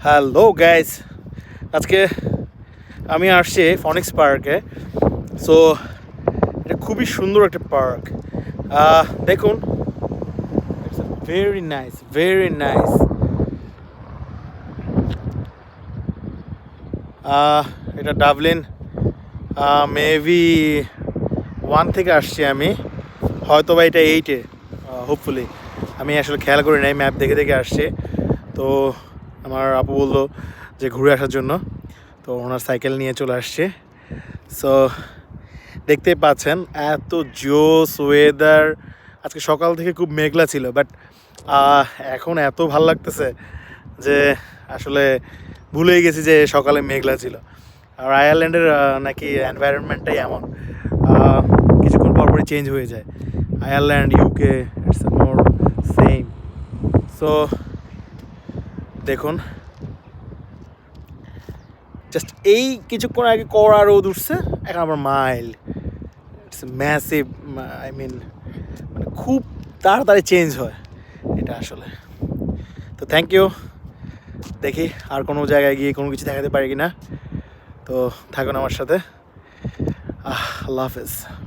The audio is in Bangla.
হ্যালো গাইস, আজকে আমি আসছি ফনিক্স পার্কে। সো এটা খুবই সুন্দর একটা পার্ক। দেখুন, ভেরি নাইস, ভেরি নাইস। এটা ডাবলিন মেবি 1 থেকে আসছি আমি, হয়তো বা এটা 8-এ, হোপফুলি। আমি আসলে খেয়াল করি নাই, ম্যাপ দেখে দেখে আসছি। তো আমার আপু বললো যে ঘুরে আসার জন্য, তো ওনার সাইকেল নিয়ে চলে আসছে। সো দেখতেই পাচ্ছেন এত জোস ওয়েদার। আজকে সকাল থেকে খুব মেঘলা ছিল, বাট এখন এত ভাল লাগতেছে যে আসলে ভুলেই গেছি যে সকালে মেঘলা ছিল। আর আয়ারল্যান্ডের নাকি এনভায়রনমেন্টটাই এমন, কিছুক্ষণ পরপরই চেঞ্জ হয়ে যায়। Ireland, UK, it's more same. So দেখুন, জাস্ট এই কিছুক্ষণ আগে কড়া রোদ উঠছে, এখন আবার mild. It's massive, I mean মানে খুব তাড়াতাড়ি চেঞ্জ হয় এটা আসলে। তো থ্যাংক ইউ। দেখি আর কোনো জায়গায় গিয়ে কোনো কিছু দেখাতে পারি কি না। তো থাকুন আমার সাথে। আল্লাহ হাফেজ।